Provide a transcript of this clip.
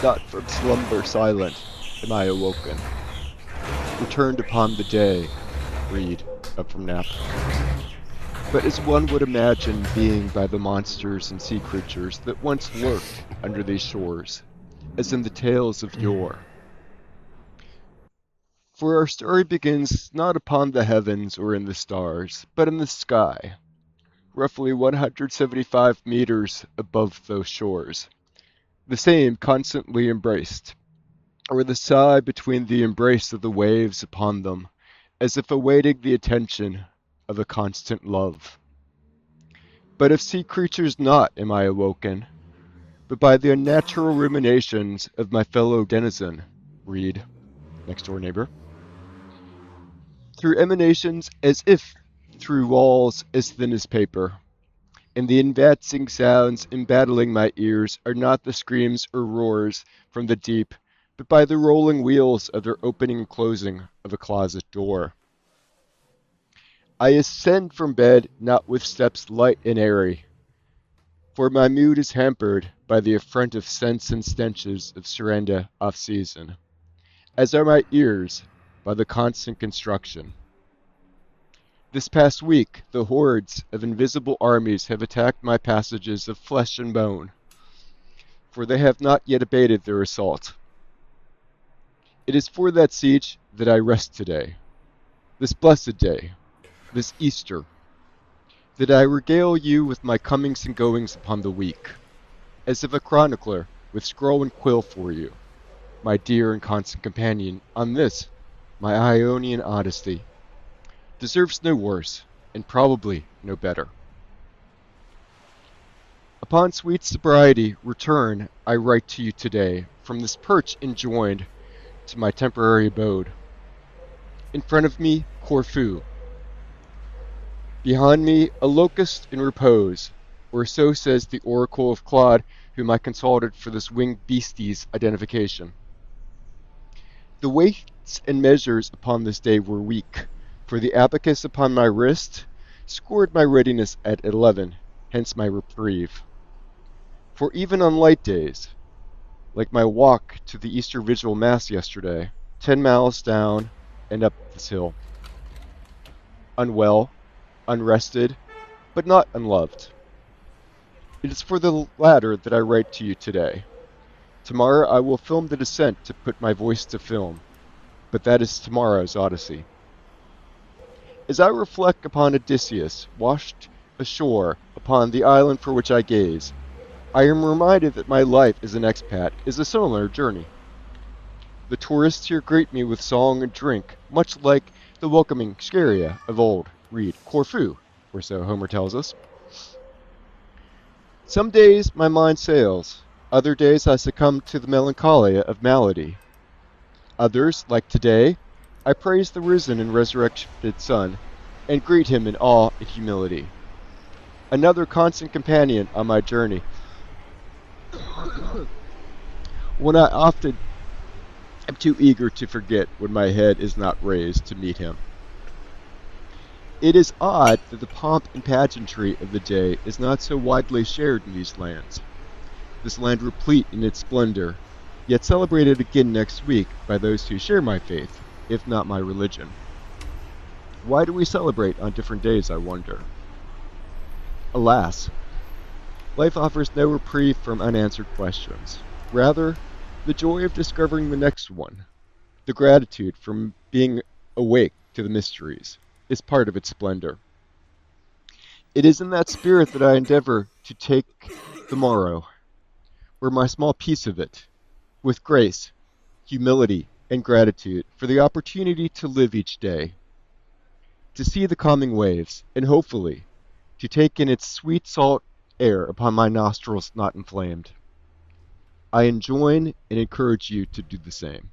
Not from slumber silent am I awoken, returned upon the day, read, up from nap. But as one would imagine being by the monsters and sea creatures that once lurked under these shores, as in the tales of yore. For our story begins not upon the heavens or in the stars, but in the sky, roughly 175 meters above those shores, the same constantly embraced, or the sigh between the embrace of the waves upon them, as if awaiting the attention of a constant love. But of sea creatures not am I awoken, but by the unnatural ruminations of my fellow denizen, read, next door neighbor, through emanations as if through walls as thin as paper, and the advancing sounds embattling my ears are not the screams or roars from the deep, but by the rolling wheels of their opening and closing of a closet door. I ascend from bed not with steps light and airy, for my mood is hampered by the affront of scents and stenches of Saranda off-season, as are my ears by the constant construction. This past week, the hordes of invisible armies have attacked my passages of flesh and bone, for they have not yet abated their assault. It is for that siege that I rest today, this blessed day, this Easter, that I regale you with my comings and goings upon the week, as if a chronicler with scroll and quill for you, my dear and constant companion, on this, my Ionian Odyssey, deserves no worse, and probably no better. Upon sweet sobriety return, I write to you today, from this perch enjoined to my temporary abode. In front of me, Corfu. Behind me, a locust in repose, or so says the oracle of Claude, whom I consulted for this winged beastie's identification. The weights and measures upon this day were weak, for the abacus upon my wrist scored my readiness at 11, hence my reprieve. For even on light days, like my walk to the Easter Vigil Mass yesterday, 10 miles down and up this hill. Unwell, unrested, but not unloved. It is for the latter that I write to you today. Tomorrow I will film the descent to put my voice to film, but that is tomorrow's Odyssey. As I reflect upon Odysseus, washed ashore upon the island for which I gaze, I am reminded that my life as an expat is a similar journey. The tourists here greet me with song and drink, much like the welcoming Scheria of old, read Corfu, or so Homer tells us. Some days my mind sails, other days I succumb to the melancholia of malady. Others, like today, I praise the risen and resurrected Son, and greet him in awe and humility. Another constant companion on my journey, when I often am too eager to forget when my head is not raised to meet him. It is odd that the pomp and pageantry of the day is not so widely shared in these lands. This land replete in its splendor, yet celebrated again next week by those who share my faith, if not my religion. Why do we celebrate on different days, I wonder? Alas, life offers no reprieve from unanswered questions. Rather, the joy of discovering the next one, the gratitude from being awake to the mysteries, is part of its splendor. It is in that spirit that I endeavor to take the morrow, or my small piece of it, with grace, humility, and gratitude for the opportunity to live each day, to see the calming waves, and hopefully to take in its sweet salt air upon my nostrils not inflamed. I enjoin and encourage you to do the same.